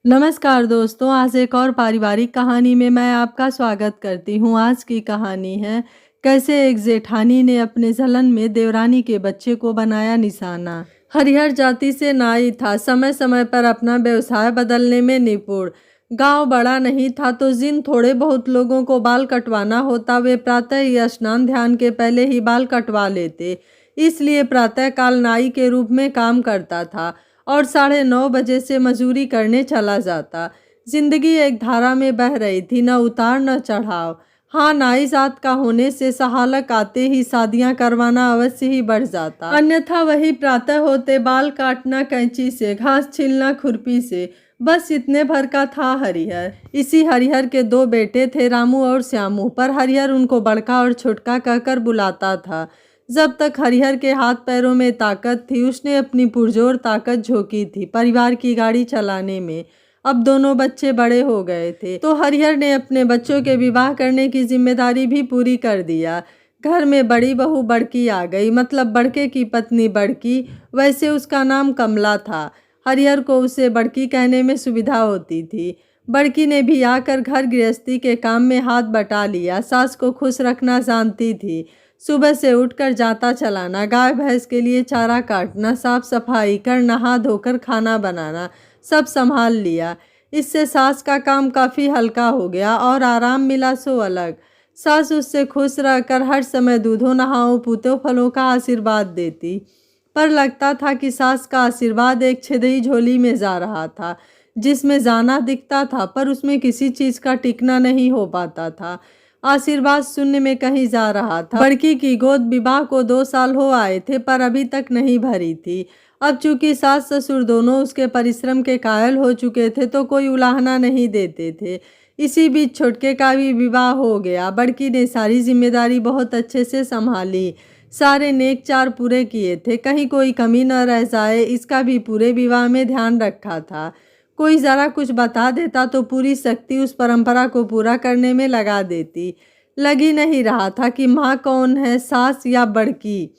नमस्कार दोस्तों, आज एक और पारिवारिक कहानी में मैं आपका स्वागत करती हूँ। आज की कहानी है कैसे एक जेठानी ने अपने जलन में देवरानी के बच्चे को बनाया निशाना। हरिहर जाति से नाई था, समय समय पर अपना व्यवसाय बदलने में निपुण। गांव बड़ा नहीं था तो जिन थोड़े बहुत लोगों को बाल कटवाना होता वे प्रातः ही स्नान ध्यान के पहले ही बाल कटवा लेते। इसलिए प्रातःकाल नाई के रूप में काम करता था और 9:30 बजे से मजूरी करने चला जाता। जिंदगी एक धारा में बह रही थी, न उतार न चढ़ाव। हाँ, नाई जात का होने से सहालक आते ही शादियां करवाना अवश्य ही बढ़ जाता, अन्यथा वही प्रातः होते बाल काटना कैंची से, घास छीलना खुरपी से। बस इतने भर का था हरिहर। इसी हरिहर के 2 बेटे थे, रामू और श्यामू, पर हरिहर उनको बड़का और छोटका कहकर बुलाता था। जब तक हरिहर के हाथ पैरों में ताकत थी उसने अपनी पुरजोर ताकत झोंकी थी परिवार की गाड़ी चलाने में। अब दोनों बच्चे बड़े हो गए थे तो हरिहर ने अपने बच्चों के विवाह करने की जिम्मेदारी भी पूरी कर दिया। घर में बड़ी बहू बड़की आ गई, मतलब बड़के की पत्नी बड़की। वैसे उसका नाम कमला था। हरिहर को उसे बड़की कहने में सुविधा होती थी। बड़की ने भी आकर घर गृहस्थी के काम में हाथ बटा लिया। सास को खुश रखना जानती थी। सुबह से उठकर जाता चलाना, गाय भैंस के लिए चारा काटना, साफ सफाई कर, नहा धोकर खाना बनाना, सब संभाल लिया। इससे सास का काम काफ़ी हल्का हो गया और आराम मिला सो अलग। सास उससे खुश रहकर हर समय दूधों नहाओ पूतों फलों का आशीर्वाद देती, पर लगता था कि सास का आशीर्वाद एक छिद्री झोली में जा रहा था, जिसमें जाना दिखता था पर उसमें किसी चीज़ का टिकना नहीं हो पाता था। आशीर्वाद शून्य में कहीं जा रहा था। बड़की की गोद विवाह को 2 साल हो आए थे पर अभी तक नहीं भरी थी। अब चूंकि सास ससुर दोनों उसके परिश्रम के कायल हो चुके थे तो कोई उलाहना नहीं देते थे। इसी बीच छोटके का भी विवाह हो गया। बड़की ने सारी जिम्मेदारी बहुत अच्छे से संभाली, सारे नेक चार पूरे किए थे, कहीं कोई कमी न रह जाए इसका भी पूरे विवाह में ध्यान रखा था। कोई ज़रा कुछ बता देता तो पूरी शक्ति उस परंपरा को पूरा करने में लगा देती। लगी नहीं रहा था कि माँ कौन है, सास या बड़की।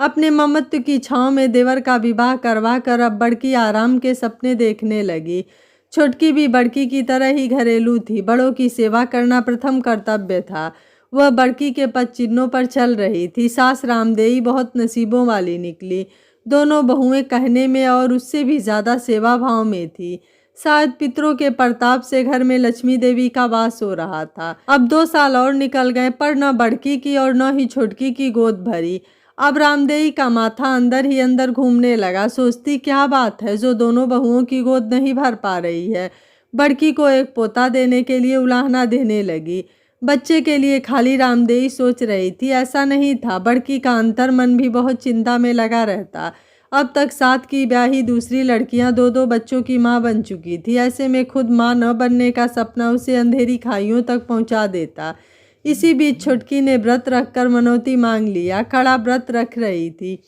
अपने ममत्व की छाँव में देवर का विवाह करवा कर अब बड़की आराम के सपने देखने लगी। छोटकी भी बड़की की तरह ही घरेलू थी। बड़ों की सेवा करना प्रथम कर्तव्य था। वह बड़की के पद चिन्हों पर चल रही थी। सास रामदेई बहुत नसीबों वाली निकली। दोनों बहुएं कहने में और उससे भी ज़्यादा सेवा भाव में थी। शायद पितरों के प्रताप से घर में लक्ष्मी देवी का वास हो रहा था। अब 2 साल और निकल गए पर न बड़की की और न ही छोटकी की गोद भरी। अब रामदेई का माथा अंदर ही अंदर घूमने लगा। सोचती क्या बात है जो दोनों बहुओं की गोद नहीं भर पा रही है। बड़की को एक पोता देने के लिए उलाहना देने लगी। बच्चे के लिए खाली रामदेई सोच रही थी, ऐसा नहीं था। बड़की का अंतर मन भी बहुत चिंता में लगा रहता। अब तक 7 की ब्याही दूसरी लड़कियां 2-2 बच्चों की मां बन चुकी थी। ऐसे में खुद मां न बनने का सपना उसे अंधेरी खाइयों तक पहुंचा देता। इसी बीच छुटकी ने व्रत रखकर मनौती मांग लिया। कड़ा व्रत रख रही थी,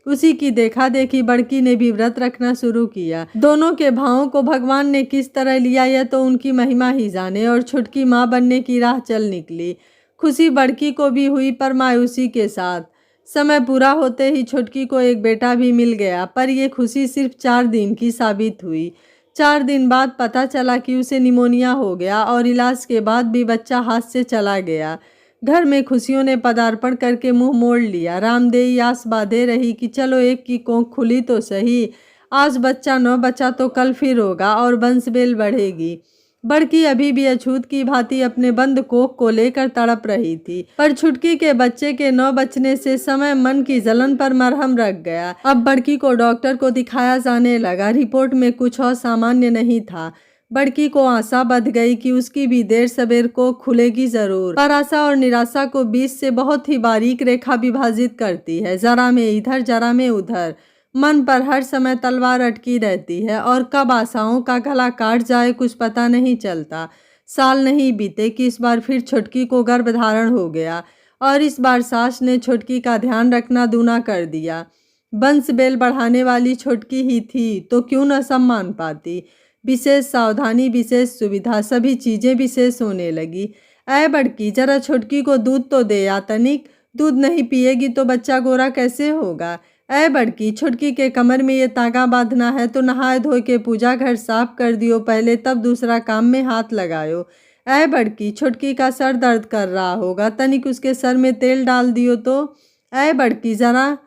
उसी की देखा देखी बड़की ने भी व्रत रखना शुरू किया। दोनों के भावों को भगवान ने किस तरह लिया यह तो उनकी महिमा ही जाने। और छुटकी माँ बनने की राह चल निकली। खुशी बड़की को भी हुई पर मायूसी के साथ। समय पूरा होते ही छुटकी को एक बेटा भी मिल गया, पर यह खुशी सिर्फ 4 दिन की साबित हुई। 4 दिन बाद पता चला कि उसे निमोनिया हो गया और इलाज के बाद भी बच्चा हाथ से चला गया। घर में खुशियों ने पदार्पण करके मुंह मोड़ लिया। रामदेई आस बांधे रही कि चलो एक की कोख खुली तो सही। आज बच्चा न बचा तो कल फिर होगा और वंशवेल बढ़ेगी। बड़की अभी भी अछूत की भांति अपने बंद कोख को लेकर तड़प रही थी, पर छुटकी के बच्चे के न बचने से समय मन की जलन पर मरहम रख गया। अब बड़की को डॉक्टर को दिखाया जाने लगा। रिपोर्ट में कुछ और सामान्य नहीं था। बड़की को आशा बंध गई कि उसकी भी देर सवेर को खुलेगी जरूर, पर आशा और निराशा को बीच से बहुत ही बारीक रेखा विभाजित करती है। जरा में इधर जरा में उधर। मन पर हर समय तलवार अटकी रहती है और कब आशाओं का गला काट जाए कुछ पता नहीं चलता। साल नहीं बीते कि इस बार फिर छुटकी को गर्भधारण हो गया और इस बार सास ने छुटकी का ध्यान रखना दूना कर दिया। वंश बेल बढ़ाने वाली छुटकी ही थी तो क्यों न सम्मान पाती। विशेष सावधानी, विशेष सुविधा, सभी चीजें विशेष होने लगी। ऐ बड़की, जरा छुटकी को दूध तो दे या तनिक। दूध नहीं पिएगी तो बच्चा गोरा कैसे होगा। ऐ बड़की, छुटकी के कमर में ये तागा बांधना है तो नहाए धोए के पूजा घर साफ कर दियो पहले, तब दूसरा काम में हाथ लगायो। ऐ बड़की, छुटकी का सर दर्द कर रहा होगा, तनिक उसके सर में तेल डाल दियो तो। ऐ बड़की जरा,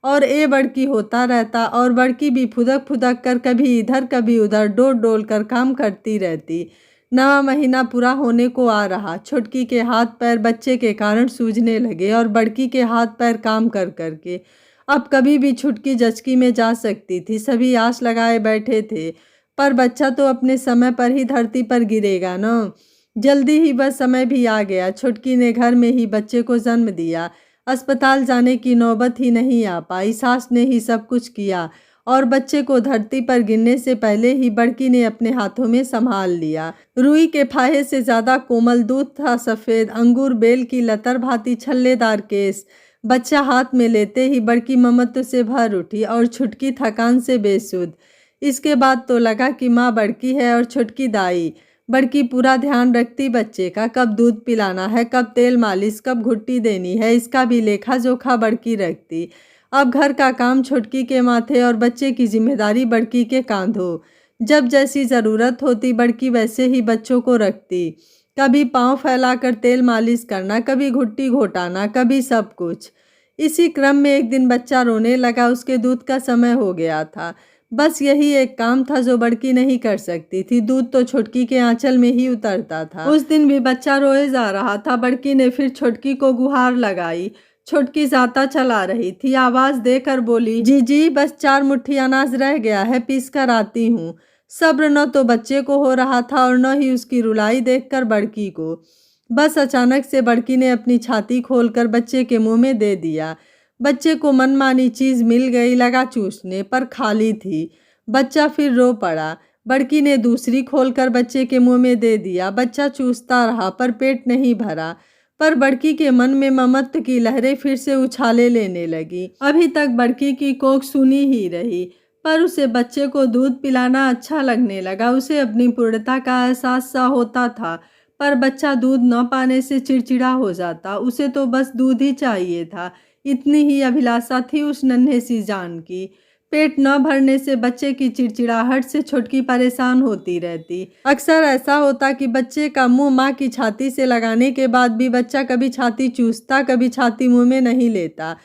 और ए बड़की होता रहता, और बड़की भी फुदक फुदक कर कभी इधर कभी उधर डोल डोल कर काम करती रहती। नवा महीना पूरा होने को आ रहा। छुटकी के हाथ पैर बच्चे के कारण सूजने लगे और बड़की के हाथ पैर काम कर करके। अब कभी भी छुटकी जचकी में जा सकती थी, सभी आस लगाए बैठे थे, पर बच्चा तो अपने समय पर ही धरती पर गिरेगा न। जल्दी ही बस समय भी आ गया। छुटकी ने घर में ही बच्चे को जन्म दिया। अस्पताल जाने की नौबत ही नहीं आ पाई, सास ने ही सब कुछ किया और बच्चे को धरती पर गिरने से पहले ही बड़की ने अपने हाथों में संभाल लिया। रुई के फाहे से ज्यादा कोमल, दूध था सफेद, अंगूर बेल की लतर भांति छल्लेदार केस। बच्चा हाथ में लेते ही बड़की ममत्व से भर उठी और छुटकी थकान से बेसुध। इसके बाद तो लगा कि माँ बड़की है और छुटकी दाई। बड़की पूरा ध्यान रखती बच्चे का, कब दूध पिलाना है, कब तेल मालिश, कब घुट्टी देनी है, इसका भी लेखा जोखा बड़की रखती। अब घर का काम छुटकी के माथे और बच्चे की जिम्मेदारी बड़की के कांधों। जब जैसी ज़रूरत होती बड़की वैसे ही बच्चों को रखती। कभी पाँव फैलाकर तेल मालिश करना, कभी घुट्टी घोटाना, कभी सब कुछ। इसी क्रम में एक दिन बच्चा रोने लगा, उसके दूध का समय हो गया था। बस यही एक काम था जो बड़की नहीं कर सकती थी, दूध तो छुटकी के आंचल में ही उतरता था। उस दिन भी बच्चा रोए जा रहा था। बड़की ने फिर छुटकी को गुहार लगाई। छुटकी जाता चला रही थी, आवाज देकर बोली, जी जी बस 4 मुट्ठी अनाज रह गया है, पीस कर आती हूँ। सब्र न तो बच्चे को हो रहा था और न ही उसकी रुलाई देखकर बड़की को। बस अचानक से बड़की ने अपनी छाती खोलकर बच्चे के मुंह में दे दिया। बच्चे को मनमानी चीज मिल गई, लगा चूसने, पर खाली थी। बच्चा फिर रो पड़ा। बड़की ने दूसरी खोलकर बच्चे के मुंह में दे दिया। बच्चा चूसता रहा पर पेट नहीं भरा। पर बड़की के मन में ममत्व की लहरें फिर से उछाले लेने लगी। अभी तक बड़की की कोख सुनी ही रही, पर उसे बच्चे को दूध पिलाना अच्छा लगने लगा। उसे अपनी पूर्णता का एहसास सा होता था, पर बच्चा दूध न पाने से चिड़चिड़ा हो जाता। उसे तो बस दूध ही चाहिए था, इतनी ही अभिलाषा थी उस नन्हे सी जान की। पेट न भरने से बच्चे की चिड़चिड़ाहट से छुटकी परेशान होती रहती। अक्सर ऐसा होता कि बच्चे का मुंह माँ की छाती से लगाने के बाद भी बच्चा कभी छाती चूसता, कभी छाती मुंह में नहीं लेता।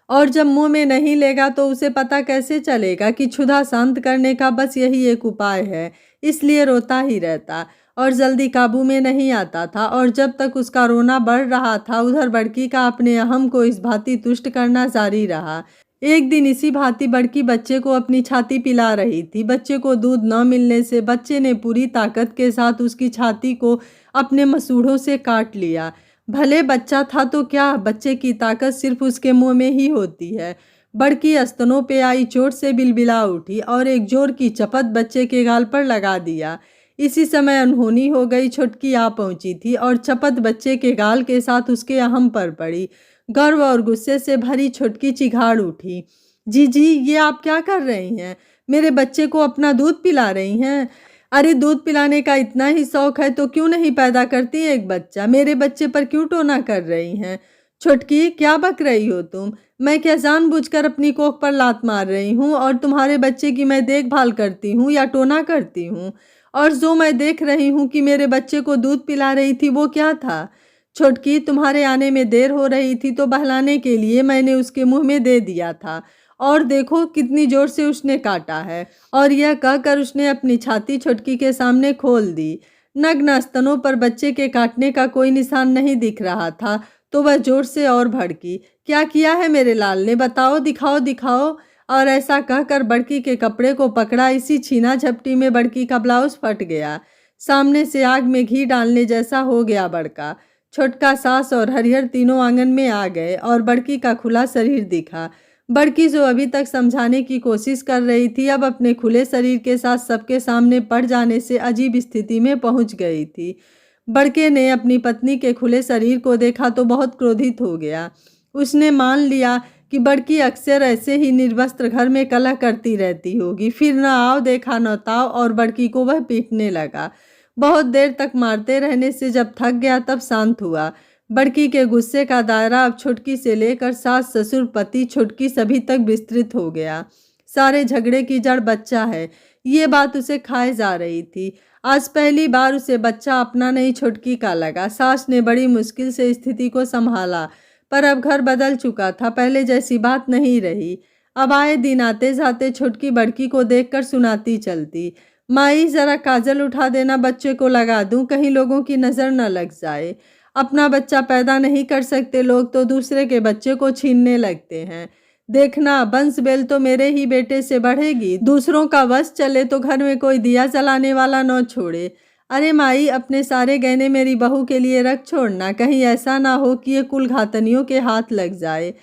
और जब मुंह में नहीं लेगा तो उसे पता कैसे चलेगा कि क्षुधा शांत करने का बस यही एक उपाय है। इसलिए रोता ही रहता और जल्दी काबू में नहीं आता था। और जब तक उसका रोना बढ़ रहा था, उधर बड़की का अपने अहम को इस भांति तुष्ट करना जारी रहा। एक दिन इसी भांति बड़की बच्चे को अपनी छाती पिला रही थी। बच्चे को दूध न मिलने से बच्चे ने पूरी ताकत के साथ उसकी छाती को अपने मसूड़ों से काट लिया। भले बच्चा था तो क्या, बच्चे की ताकत सिर्फ उसके मुंह में ही होती है। बड़की स्तनों पे आई चोट से बिलबिला उठी और एक जोर की चपत बच्चे के गाल पर लगा दिया। इसी समय अनहोनी हो गई। छुटकी आ पहुंची थी और चपत बच्चे के गाल के साथ उसके अहम पर पड़ी। गर्व और गुस्से से भरी छुटकी चिघाड़ उठी, जी जी ये आप क्या कर रही हैं? मेरे बच्चे को अपना दूध पिला रही हैं? अरे दूध पिलाने का इतना ही शौक है तो क्यों नहीं पैदा करती एक बच्चा? मेरे बच्चे पर क्यों टोना कर रही हैं? छुटकी क्या बक रही हो तुम? मैं क्या जानबूझकर अपनी कोख पर लात मार रही हूँ और तुम्हारे बच्चे की मैं देखभाल करती हूँ या टोना करती हूँ? और जो मैं देख रही हूँ कि मेरे बच्चे को दूध पिला रही थी वो क्या था? छुटकी, तुम्हारे आने में देर हो रही थी तो बहलाने के लिए मैंने उसके मुंह में दे दिया था, और देखो कितनी जोर से उसने काटा है। और यह कहकर उसने अपनी छाती छुटकी के सामने खोल दी। नग्न स्तनों पर बच्चे के काटने का कोई निशान नहीं दिख रहा था तो वह जोर से और भड़की, क्या किया है मेरे लाल ने? बताओ, दिखाओ दिखाओ। और ऐसा कहकर बड़की के कपड़े को पकड़ा। इसी छीना झपटी में बड़की का ब्लाउज फट गया। सामने से आग में घी डालने जैसा हो गया बड़का। छोटका, सास और हरिहर तीनों आंगन में आ गए और बड़की का खुला शरीर दिखा। बड़की जो अभी तक समझाने की कोशिश कर रही थी, अब अपने खुले शरीर के साथ सबके सामने पड़ जाने से अजीब स्थिति में पहुंच गई थी। बड़के ने अपनी पत्नी के खुले शरीर को देखा तो बहुत क्रोधित हो गया। उसने मान लिया कि बड़की अक्सर ऐसे ही निर्वस्त्र घर में कलह करती रहती होगी। फिर न आओ देखा न ताओ और बड़की को वह पीटने लगा। बहुत देर तक मारते रहने से जब थक गया तब शांत हुआ। बड़की के गुस्से का दायरा अब छुटकी से लेकर सास ससुर पति छुटकी सभी तक विस्तृत हो गया। सारे झगड़े की जड़ बच्चा है, ये बात उसे खाए जा रही थी। आज पहली बार उसे बच्चा अपना नहीं छुटकी का लगा। सास ने बड़ी मुश्किल से स्थिति को संभाला, पर अब घर बदल चुका था, पहले जैसी बात नहीं रही। अब आए दिन आते जाते छुटकी बड़की को देखकर सुनाती चलती, माई जरा काजल उठा देना, बच्चे को लगा दूं, कहीं लोगों की नज़र न लग जाए। अपना बच्चा पैदा नहीं कर सकते लोग तो दूसरे के बच्चे को छीनने लगते हैं। देखना बंस बेल तो मेरे ही बेटे से बढ़ेगी, दूसरों का वश चले तो घर में कोई दिया जलाने वाला न छोड़े। अरे माई, अपने सारे गहने मेरी बहू के लिए रख छोड़ना, कहीं ऐसा ना हो कि ये कुल घातनियों के हाथ लग जाए।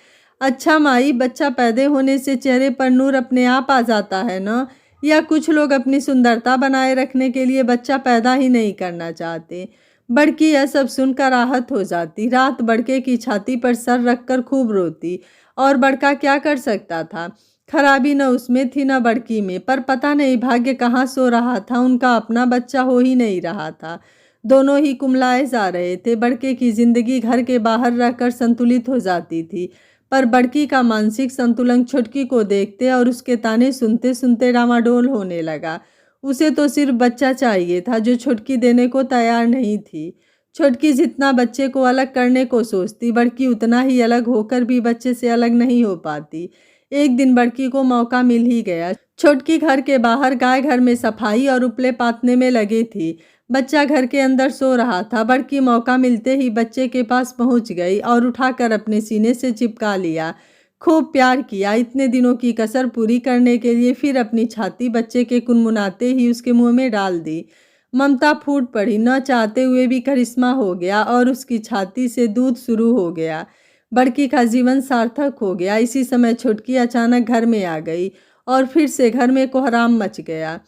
अच्छा माई, बच्चा पैदा होने से चेहरे पर नूर अपने आप आ जाता है ना, या कुछ लोग अपनी सुंदरता बनाए रखने के लिए बच्चा पैदा ही नहीं करना चाहते। बड़की यह सब सुनकर आहत हो जाती। रात बड़के की छाती पर सर रखकर खूब रोती, और बड़का क्या कर सकता था। खराबी न उसमें थी न बड़की में, पर पता नहीं भाग्य कहाँ सो रहा था, उनका अपना बच्चा हो ही नहीं रहा था। दोनों ही कुमलाए जा रहे थे। बड़के की जिंदगी घर के बाहर रहकर संतुलित हो जाती थी, पर बड़की का मानसिक संतुलन छुटकी को देखते और उसके ताने सुनते सुनते डामाडोल होने लगा। उसे तो सिर्फ बच्चा चाहिए था, जो छुटकी देने को तैयार नहीं थी। छुटकी जितना बच्चे को अलग करने को सोचती, बड़की उतना ही अलग होकर भी बच्चे से अलग नहीं हो पाती। एक दिन बड़की को मौका मिल ही गया। छुटकी घर के बाहर गाय घर में सफाई और उपले पातने में लगी थी। बच्चा घर के अंदर सो रहा था। बड़की मौका मिलते ही बच्चे के पास पहुंच गई और उठाकर अपने सीने से चिपका लिया। खूब प्यार किया। इतने दिनों की कसर पूरी करने के लिए फिर अपनी छाती बच्चे के कुनमुनाते ही उसके मुंह में डाल दी। ममता फूट पड़ी, न चाहते हुए भी करिश्मा हो गया और उसकी छाती से दूध शुरू हो गया। बड़की का जीवन सार्थक हो गया। इसी समय छुटकी अचानक घर में आ गई और फिर से घर में कोहराम मच गया।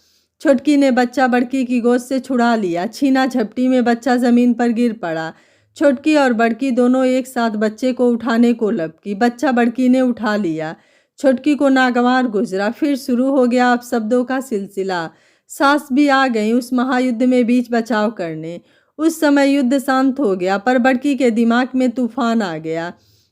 छुटकी ने बच्चा बड़की की गोद से छुड़ा लिया। छीना झपटी में बच्चा जमीन पर गिर पड़ा। छुटकी और बड़की दोनों एक साथ बच्चे को उठाने को लपकी। बच्चा बड़की ने उठा लिया। छुटकी को नागवार गुजरा। फिर शुरू हो गया अपशब्दों का सिलसिला। सास भी आ गई उस महायुद्ध में बीच बचाव करने। उस समय युद्ध शांत हो गया, पर बड़की के दिमाग में तूफान आ गया।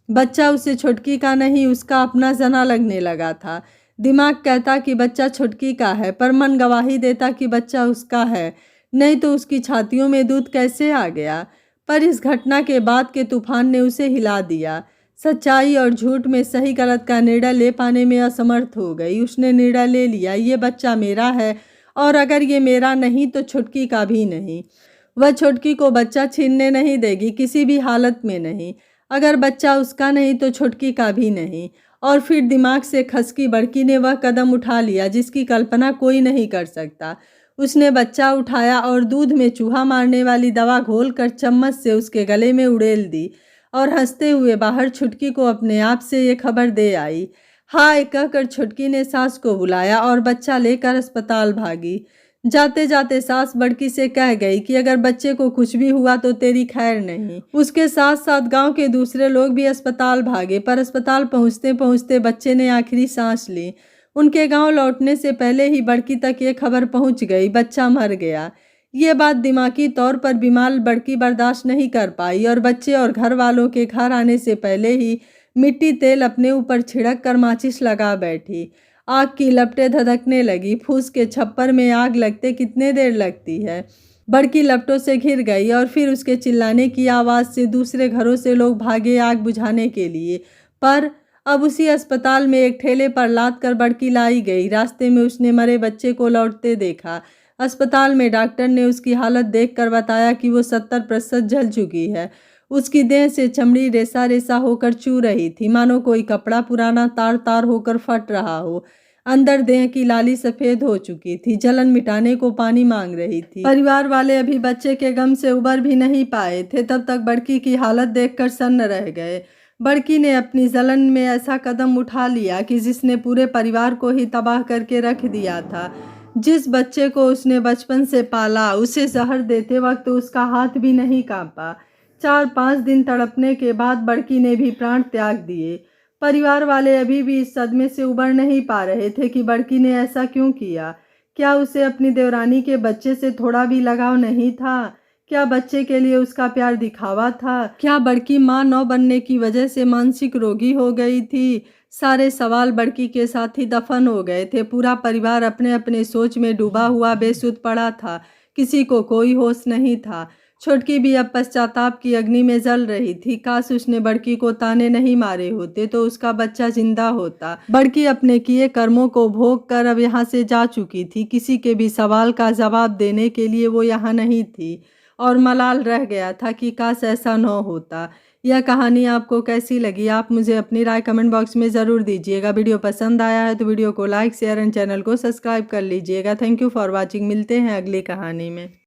बच्चा उसे छुटकी का नहीं, उसका अपना जना लगने लगा था। दिमाग कहता कि बच्चा छुटकी का है, पर मन गवाही देता कि बच्चा उसका है, नहीं तो उसकी छातियों में दूध कैसे आ गया। पर इस घटना के बाद के तूफान ने उसे हिला दिया। सच्चाई और झूठ में सही गलत का निर्णय ले पाने में असमर्थ हो गई। उसने निर्णय ले लिया, ये बच्चा मेरा है, और अगर ये मेरा नहीं तो छुटकी का भी नहीं। वह छुटकी को बच्चा छीनने नहीं देगी, किसी भी हालत में नहीं। अगर बच्चा उसका नहीं तो छुटकी का भी नहीं। और फिर दिमाग से खसकी बड़की ने वह कदम उठा लिया जिसकी कल्पना कोई नहीं कर सकता। उसने बच्चा उठाया और दूध में चूहा मारने वाली दवा घोलकर चम्मच से उसके गले में उड़ेल दी, और हंसते हुए बाहर छुटकी को अपने आप से ये खबर दे आई। हाय कहकर छुटकी ने सास को बुलाया और बच्चा लेकर अस्पताल भागी। जाते जाते सास बड़की से कह गई कि अगर बच्चे को कुछ भी हुआ तो तेरी खैर नहीं। उसके साथ साथ गांव के दूसरे लोग भी अस्पताल भागे, पर अस्पताल पहुंचते पहुंचते बच्चे ने आखिरी सांस ली। उनके गांव लौटने से पहले ही बड़की तक ये खबर पहुंच गई, बच्चा मर गया। ये बात दिमागी तौर पर बीमार बड़की बर्दाश्त नहीं कर पाई और बच्चे और घर वालों के घर आने से पहले ही मिट्टी तेल अपने ऊपर छिड़क कर माचिस लगा बैठी। आग की लपटें धधकने लगी। फूस के छप्पर में आग लगते कितने देर लगती है। बड़की लपटों से घिर गई और फिर उसके चिल्लाने की आवाज़ से दूसरे घरों से लोग भागे आग बुझाने के लिए। पर अब उसी अस्पताल में एक ठेले पर लाद कर बड़की लाई गई। रास्ते में उसने मरे बच्चे को लौटते देखा। अस्पताल में डॉक्टर ने उसकी हालत देखकर बताया कि वो 70% जल चुकी है। उसकी देह से चमड़ी रेसा रेसा होकर चू रही थी, मानो कोई कपड़ा पुराना तार तार होकर फट रहा हो। अंदर देह की लाली सफ़ेद हो चुकी थी, जलन मिटाने को पानी मांग रही थी। परिवार वाले अभी बच्चे के गम से उबर भी नहीं पाए थे, तब तक बड़की की हालत देखकर सन्न रह गए। बड़की ने अपनी जलन में ऐसा कदम उठा लिया कि जिसने पूरे परिवार को ही तबाह करके रख दिया था। जिस बच्चे को उसने बचपन से पाला, उसे जहर देते वक्त उसका हाथ भी नहीं कांपा। 4-5 दिन तड़पने के बाद बड़की ने भी प्राण त्याग दिए। परिवार वाले अभी भी इस सदमे से उबर नहीं पा रहे थे कि बड़की ने ऐसा क्यों किया। क्या उसे अपनी देवरानी के बच्चे से थोड़ा भी लगाव नहीं था? क्या बच्चे के लिए उसका प्यार दिखावा था? क्या बड़की माँ न बनने की वजह से मानसिक रोगी हो गई थी? सारे सवाल बड़की के साथ ही दफन हो गए थे। पूरा परिवार अपने अपने सोच में डूबा हुआ बेसुध पड़ा था। किसी को कोई होश नहीं था। छोटकी भी अब पश्चाताप की अग्नि में जल रही थी। काश उसने बड़की को ताने नहीं मारे होते तो उसका बच्चा जिंदा होता। बड़की अपने किए कर्मों को भोग कर अब यहाँ से जा चुकी थी। किसी के भी सवाल का जवाब देने के लिए वो यहाँ नहीं थी और मलाल रह गया था कि काश ऐसा न होता। यह कहानी आपको कैसी लगी? आप मुझे अपनी राय कमेंट बॉक्स में ज़रूर दीजिएगा। वीडियो पसंद आया है तो वीडियो को लाइक शेयर एंड चैनल को सब्सक्राइब कर लीजिएगा। Thank you for watching. मिलते हैं अगली कहानी में।